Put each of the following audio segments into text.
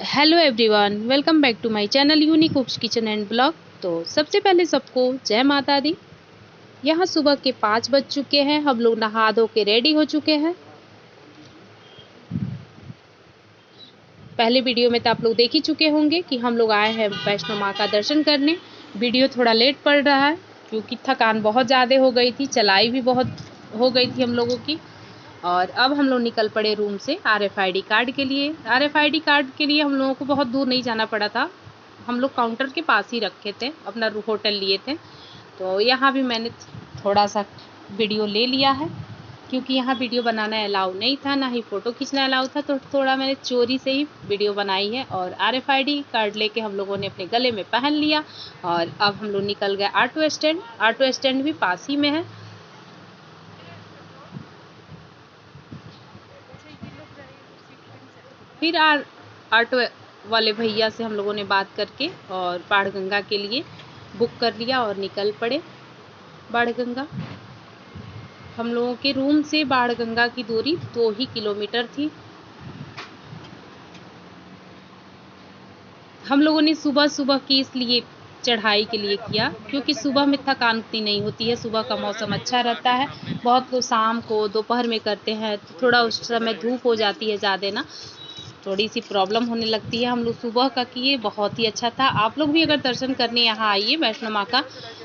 Hello everyone, welcome back to my channel unique cooks kitchen and blog. तो सबसे पहले सबको जय माता दी। यहाँ सुबह के 5 बज चुके हैं। हम लोग नहा धो के रेडी हो चुके हैं। पहले वीडियो में तो आप लोग देख ही चुके होंगे कि हम लोग आए हैं वैष्णो माँ का दर्शन करने। वीडियो थोड़ा लेट पड़ रहा है क्योंकि थकान बहुत ज़्यादा हो गई थी, चलाई भी बहुत हो गई थी हम लोगों की। और अब हम लोग निकल पड़े रूम से RFID कार्ड के लिए। RFID कार्ड के लिए हम लोगों को बहुत दूर नहीं जाना पड़ा था। हम लोग काउंटर के पास ही रखे थे, अपना होटल लिए थे। तो यहाँ भी मैंने थोड़ा सा वीडियो ले लिया है क्योंकि यहाँ वीडियो बनाना अलाउ नहीं था, ना ही फ़ोटो खींचना अलाउ था। तो थोड़ा मैंने चोरी से ही वीडियो बनाई है। और RFID कार्ड लेके हम लोगों ने अपने गले में पहन लिया। और अब हम लोग निकल गए ऑटो स्टैंड। ऑटो स्टैंड भी पास ही में है। फिर ऑटो वाले भैया से हम लोगों ने बात करके और बाणगंगा के लिए बुक कर लिया और निकल पड़े बाणगंगा। हम लोगों के रूम से बाणगंगा की दूरी 2 ही किलोमीटर थी। हम लोगों ने सुबह सुबह की इसलिए चढ़ाई के लिए किया क्योंकि सुबह में थकान उतनी नहीं होती है। सुबह का मौसम अच्छा रहता है। बहुत लोग शाम को दोपहर में करते हैं तो थोड़ा उस समय धूप हो जाती है ज़्यादा ना, थोड़ी सी प्रॉब्लम होने लगती है। हम लोग सुबह का किए, बहुत ही अच्छा था। आप लोग भी अगर दर्शन करने यहाँ आइए वैष्णो माँ का,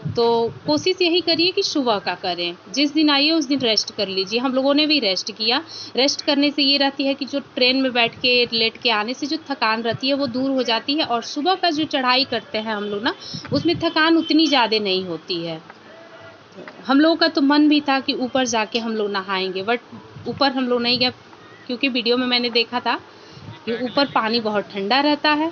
तो कोशिश यही करिए कि सुबह का करें। जिस दिन आइए उस दिन रेस्ट कर लीजिए। हम लोगों ने भी रेस्ट किया। रेस्ट करने से ये रहती है कि जो ट्रेन में बैठ के लेट के आने से जो थकान रहती है वो दूर हो जाती है। और सुबह का जो चढ़ाई करते हैं हम लोग ना, उसमें थकान उतनी ज़्यादा नहीं होती है। हम लोगों का तो मन भी था कि ऊपर जाके हम लोग नहाएंगे, बट ऊपर हम लोग नहीं गए क्योंकि वीडियो में मैंने देखा था कि ऊपर पानी बहुत ठंडा रहता है।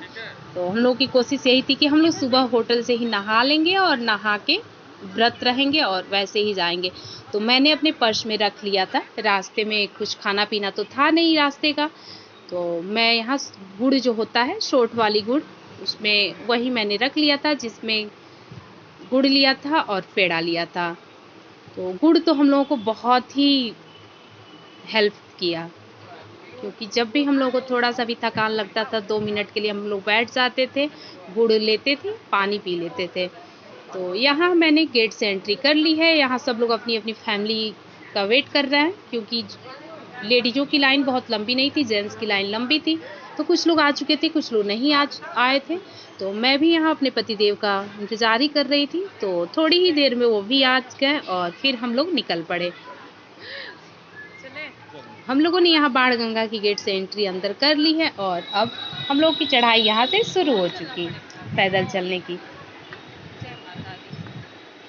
तो हम लोग की कोशिश यही थी कि हम लोग सुबह होटल से ही नहा लेंगे और नहा के व्रत रहेंगे और वैसे ही जाएंगे। तो मैंने अपने पर्स में रख लिया था। रास्ते में कुछ खाना पीना तो था नहीं रास्ते का। तो मैं यहाँ गुड़ जो होता है, शॉर्ट वाली गुड़, उसमें वही मैंने रख लिया था, जिसमें गुड़ लिया था और पेड़ा लिया था। तो गुड़ तो हम लोगों को बहुत ही हेल्प किया क्योंकि जब भी हम लोगों को थोड़ा सा भी थकान लगता था 2 मिनट के लिए हम लोग बैठ जाते थे, गुड़ लेते थे, पानी पी लेते थे। तो यहाँ मैंने गेट से एंट्री कर ली है। यहाँ सब लोग अपनी अपनी फैमिली का वेट कर रहे हैं क्योंकि लेडीज़ों की लाइन बहुत लंबी नहीं थी, जेंट्स की लाइन लंबी थी। तो कुछ लोग आ चुके थे, कुछ लोग नहीं आज आए थे। तो मैं भी यहाँ अपने पतिदेव का इंतज़ार ही कर रही थी। तो थोड़ी ही देर में वो भी आ गए और फिर हम लोग निकल पड़े। हम लोगों ने यहाँ बाणगंगा की गेट से एंट्री अंदर कर ली है और अब हम लोग की चढ़ाई यहाँ से शुरू हो चुकी पैदल चलने की।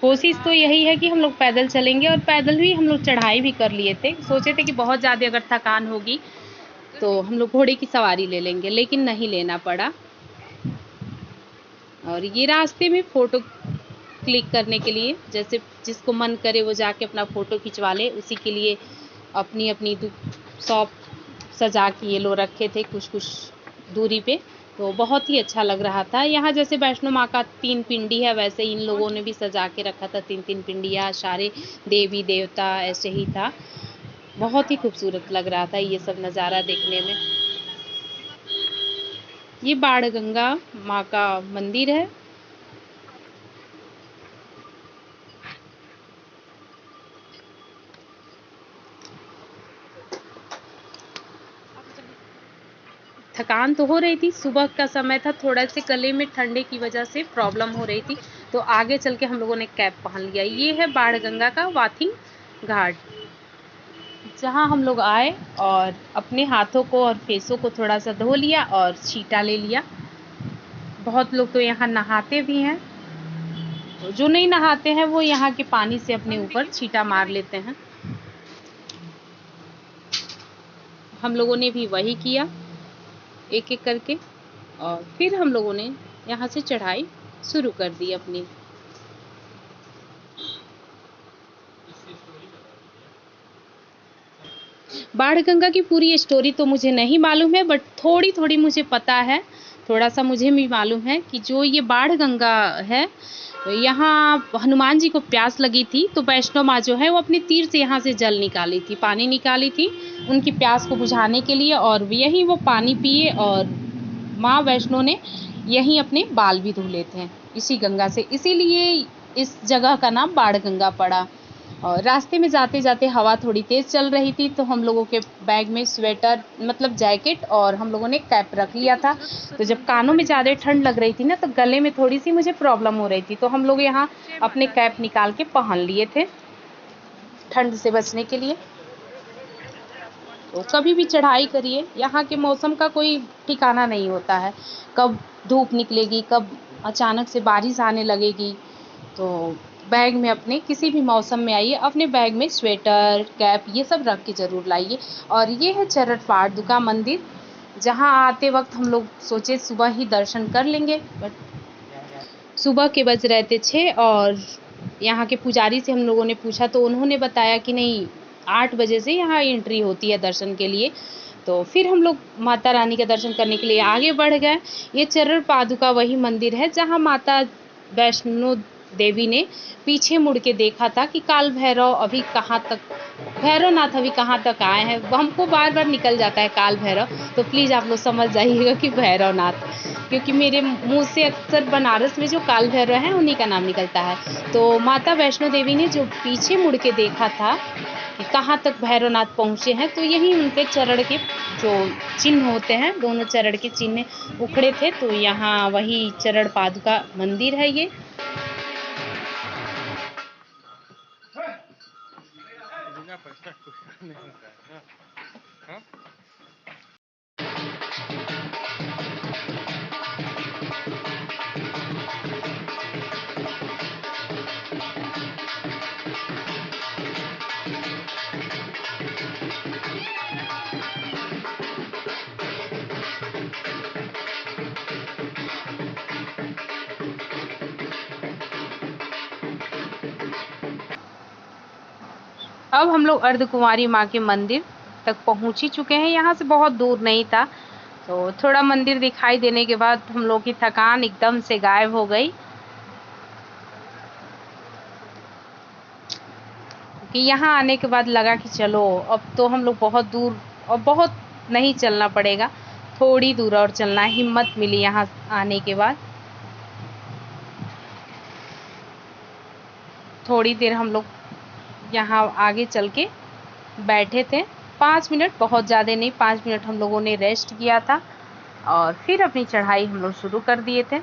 कोशिश तो यही है कि हम लोग पैदल चलेंगे और पैदल भी हम लोग चढ़ाई भी कर लिए थे। सोचे थे कि बहुत ज़्यादा अगर थकान होगी तो हम लोग घोड़े की सवारी ले लेंगे, लेकिन नहीं लेना पड़ा। और ये रास्ते में फ़ोटो क्लिक करने के लिए, जैसे जिसको मन करे वो जाके अपना फ़ोटो खिंचवा ले, उसी के लिए अपनी अपनी शॉप सजा के ये लोग रखे थे कुछ कुछ दूरी पे। तो बहुत ही अच्छा लग रहा था। यहाँ जैसे वैष्णो माँ का 3 पिंडी है, वैसे इन लोगों ने भी सजा के रखा था 3-3 पिंडियाँ, सारे देवी देवता ऐसे ही था। बहुत ही खूबसूरत लग रहा था ये सब नज़ारा देखने में। ये बाणगंगा माँ का मंदिर है। थकान तो हो रही थी, सुबह का समय था, थोड़ा से गले में ठंडे की वजह से प्रॉब्लम हो रही थी। तो आगे चल के हम लोगों ने कैप पहन लिया। ये है बाणगंगा का वाथिंग घाट, जहाँ हम लोग आए और अपने हाथों को और फेसों को थोड़ा सा धो लिया और छींटा ले लिया। बहुत लोग तो यहाँ नहाते भी हैं, तो जो नहीं नहाते हैं वो यहाँ के पानी से अपने ऊपर छींटा मार लेते हैं। हम लोगों ने भी वही किया, एक एक करके। और फिर हम लोगों ने यहाँ से चढ़ाई शुरू कर दी अपनी। बाणगंगा की पूरी स्टोरी तो मुझे नहीं मालूम है, बट थोड़ी थोड़ी मुझे पता है। थोड़ा सा मुझे भी मालूम है कि जो ये बाणगंगा है, यहाँ हनुमान जी को प्यास लगी थी, तो वैष्णो माँ जो है वो अपने तीर से यहाँ से जल निकाली थी, पानी निकाली थी उनकी प्यास को बुझाने के लिए। और यही वो पानी पिए और माँ वैष्णो ने यहीं अपने बाल भी धुले थे इसी गंगा से, इसीलिए इस जगह का नाम बाण गंगा पड़ा। और रास्ते में जाते जाते हवा थोड़ी तेज चल रही थी, तो हम लोगों के बैग में स्वेटर मतलब जैकेट और हम लोगों ने कैप रख लिया था। तो जब कानों में ज़्यादा ठंड लग रही थी ना, तो गले में थोड़ी सी मुझे प्रॉब्लम हो रही थी, तो हम लोग यहाँ अपने कैप निकाल के पहन लिए थे ठंड से बचने के लिए। तो कभी भी चढ़ाई करिए, यहाँ के मौसम का कोई ठिकाना नहीं होता है, कब धूप निकलेगी, कब अचानक से बारिश आने लगेगी। तो बैग में अपने किसी भी मौसम में आइए, अपने बैग में स्वेटर कैप ये सब रख के ज़रूर लाइए। और ये है चरट पादुका मंदिर, जहाँ आते वक्त हम लोग सोचे सुबह ही दर्शन कर लेंगे, बट सुबह के बज रहे थे 6 और यहाँ के पुजारी से हम लोगों ने पूछा तो उन्होंने बताया कि नहीं 8 बजे से यहाँ एंट्री होती है दर्शन के लिए। तो फिर हम लोग माता रानी का दर्शन करने के लिए आगे बढ़ गए। ये चरट पादुका वही मंदिर है जहाँ माता वैष्णो देवी ने पीछे मुड़ के देखा था कि काल भैरव अभी कहाँ तक, भैरवनाथ अभी कहाँ तक आए हैं। हमको बार बार निकल जाता है काल भैरव, तो प्लीज़ आप लोग समझ जाइएगा कि भैरवनाथ, क्योंकि मेरे मुंह से अक्सर बनारस में जो काल भैरव हैं उन्हीं का नाम निकलता है। तो माता वैष्णो देवी ने जो पीछे मुड़ के देखा था कि कहाँ तक भैरवनाथ पहुँचे हैं, तो यही उनके चरण के जो चिन्ह होते हैं, दोनों चरण के चिन्ह उखड़े थे। तो यहाँ वही चरण पादुका मंदिर है ये। अब हम लोग अर्धकुंवारी माँ के मंदिर तक पहुँच ही चुके हैं, यहाँ से बहुत दूर नहीं था। तो थोड़ा मंदिर दिखाई देने के बाद हम लोग की थकान एकदम से गायब हो गई, कि यहाँ आने के बाद लगा कि चलो अब तो हम लोग बहुत दूर और बहुत नहीं चलना पड़ेगा, थोड़ी दूर और चलना है। हिम्मत मिली यहाँ आने के बाद। थोड़ी देर हम लोग यहाँ आगे चल के बैठे थे, 5 मिनट, बहुत ज़्यादा नहीं, 5 मिनट हम लोगों ने रेस्ट किया था और फिर अपनी चढ़ाई हम लोग शुरू कर दिए थे।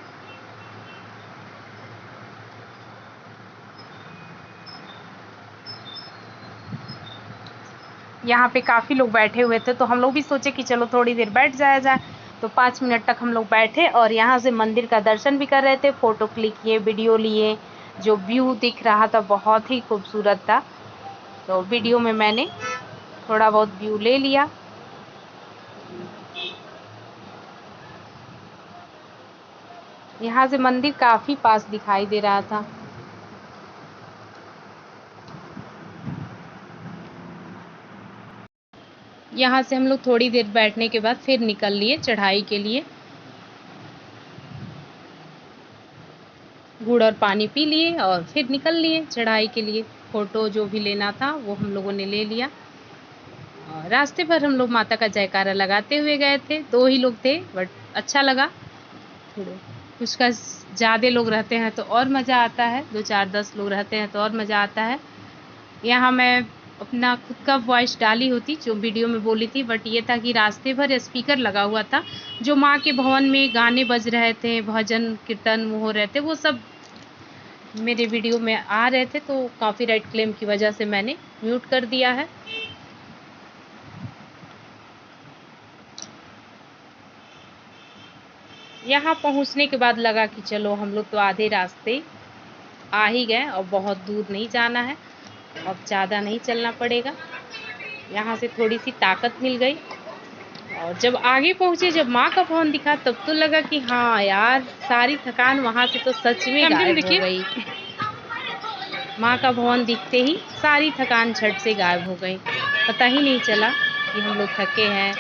यहाँ पे काफ़ी लोग बैठे हुए थे, तो हम लोग भी सोचे कि चलो थोड़ी देर बैठ जाया जाए। तो 5 मिनट तक हम लोग बैठे और यहाँ से मंदिर का दर्शन भी कर रहे थे, फ़ोटो क्लिक किए, वीडियो लिए। जो व्यू दिख रहा था बहुत ही खूबसूरत था, तो वीडियो में मैंने थोड़ा बहुत व्यू ले लिया। यहाँ से मंदिर काफ़ी पास दिखाई दे रहा था। यहाँ से हम लोग थोड़ी देर बैठने के बाद फिर निकल लिए चढ़ाई के लिए। गुड़ और पानी पी लिए और फिर निकल लिए चढ़ाई के लिए। फ़ोटो जो भी लेना था वो हम लोगों ने ले लिया। और रास्ते पर हम लोग माता का जयकारा लगाते हुए गए थे। 2 ही लोग थे, बट अच्छा लगा। थोड़े कुछ का ज़्यादा लोग रहते हैं तो और मज़ा आता है, 2 4 10 लोग रहते हैं तो और मज़ा आता है। यहाँ मैं अपना खुद का वॉइस डाली होती जो वीडियो में बोली थी, बट ये था कि रास्ते भर स्पीकर लगा हुआ था, जो माँ के भवन में गाने बज रहे थे, भजन कीर्तन हो रहे थे, वो सब मेरे वीडियो में आ रहे थे, तो कॉपीराइट क्लेम की वजह से मैंने म्यूट कर दिया है। यहाँ पहुँचने के बाद लगा कि चलो हम लोग तो आधे रास्ते आ ही गए और बहुत दूर नहीं जाना है, अब ज़्यादा नहीं चलना पड़ेगा। यहाँ से थोड़ी सी ताकत मिल गई और जब आगे पहुँचे, जब माँ का भवन दिखा, तब तो लगा कि हाँ यार, सारी थकान वहाँ से तो सच में गायब हो गई। माँ का भवन दिखते ही सारी थकान झट से गायब हो गई, पता ही नहीं चला कि हम लोग थके हैं।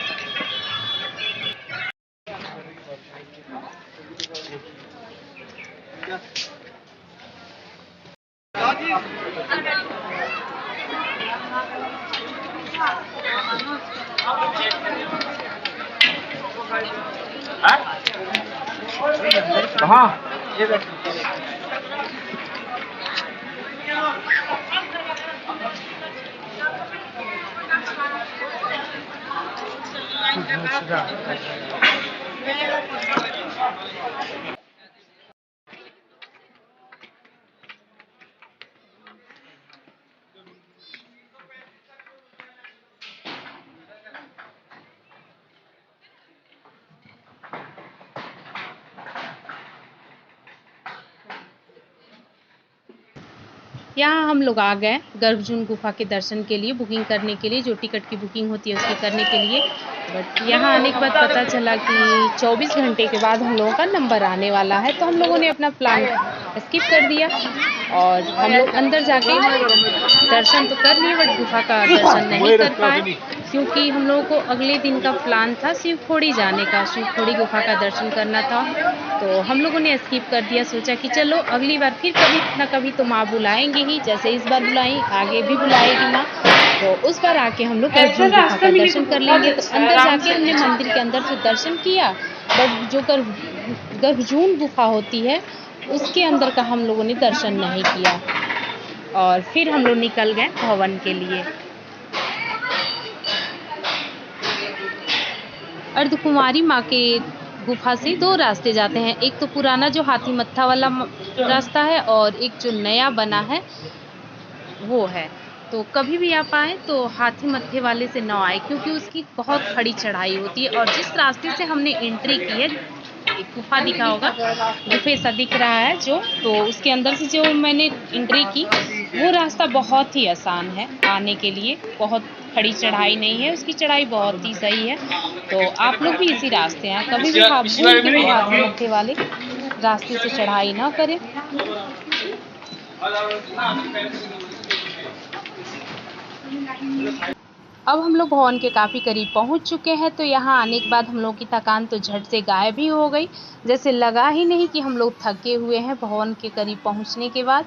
कहाँ? यहाँ हम लोग आ गए गर्भजून गुफा के दर्शन के लिए, बुकिंग करने के लिए, जो टिकट की बुकिंग होती है उसकी करने के लिए। बट यहाँ आने के बाद पता चला कि 24 घंटे के बाद हम लोगों का नंबर आने वाला है, तो हम लोगों ने अपना प्लान स्किप कर दिया और हम लोग अंदर जाके दर्शन तो कर लिए बट गुफा का दर्शन नहीं कर पाए, क्योंकि हम लोगों को अगले दिन का प्लान था शिवखोड़ी जाने का, शिवखोड़ी गुफा का दर्शन करना था। तो हम लोगों ने स्किप कर दिया, सोचा कि चलो अगली बार फिर कभी ना कभी तो माँ बुलाएंगे ही, जैसे इस बार बुलाई आगे भी बुलाएगी माँ, तो उस बार आके हम लोग गर्भजून गुफा का दर्शन कर लेंगे। तो अंदर जाके हमने मंदिर के अंदर तो दर्शन किया, बट जो गर्भजून गुफा होती है उसके अंदर का हम लोगों ने दर्शन नहीं किया और फिर हम लोग निकल गए भवन के लिए। अर्धकुमारी माँ के गुफा से 2 रास्ते जाते हैं, एक तो पुराना जो हाथी मत्था वाला रास्ता है और एक जो नया बना है वो है। तो कभी भी आप आए तो हाथी मत्थे वाले से न आए, क्योंकि उसकी बहुत खड़ी चढ़ाई होती है। और जिस रास्ते से हमने एंट्री की है, एक गुफा दिखा होगा, गुफे सा दिख रहा है जो, तो उसके अंदर से जो मैंने एंट्री की वो रास्ता बहुत ही आसान है आने के लिए, बहुत खड़ी चढ़ाई नहीं है, उसकी चढ़ाई बहुत ही सही है। तो आप लोग भी इसी रास्ते हैं, कभी भी हाथी मत्थे वाले रास्ते से चढ़ाई ना करें। अब हम लोग भवन के काफ़ी करीब पहुंच चुके हैं, तो यहाँ आने के बाद हम लोग की थकान तो झट से गायब ही हो गई, जैसे लगा ही नहीं कि हम लोग थके हुए हैं भवन के करीब पहुंचने के बाद।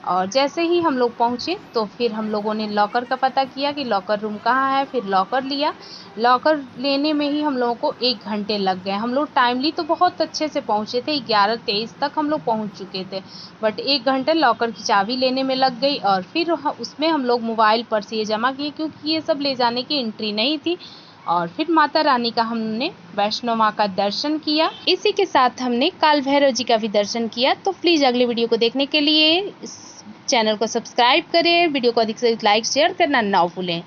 और जैसे ही हम लोग पहुँचे तो फिर हम लोगों ने लॉकर का पता किया कि लॉकर रूम कहाँ है, फिर लॉकर लिया। लॉकर लेने में ही हम लोगों को 1 घंटे लग गए। हम लोग टाइमली तो बहुत अच्छे से पहुँचे थे, 11:23 तक हम लोग पहुँच चुके थे, बट 1 घंटे लॉकर की चाबी लेने में लग गई और फिर उसमें हम लोग मोबाइल पर्स ये जमा किए, क्योंकि ये सब ले जाने की एंट्री नहीं थी। और फिर माता रानी का हमने वैष्णो माँ का दर्शन किया। इसी के साथ हमने काल भैरव जी का भी दर्शन किया। तो प्लीज़ अगले वीडियो को देखने के लिए इस चैनल को सब्सक्राइब करें, वीडियो को अधिक से अधिक लाइक शेयर करना ना भूलें।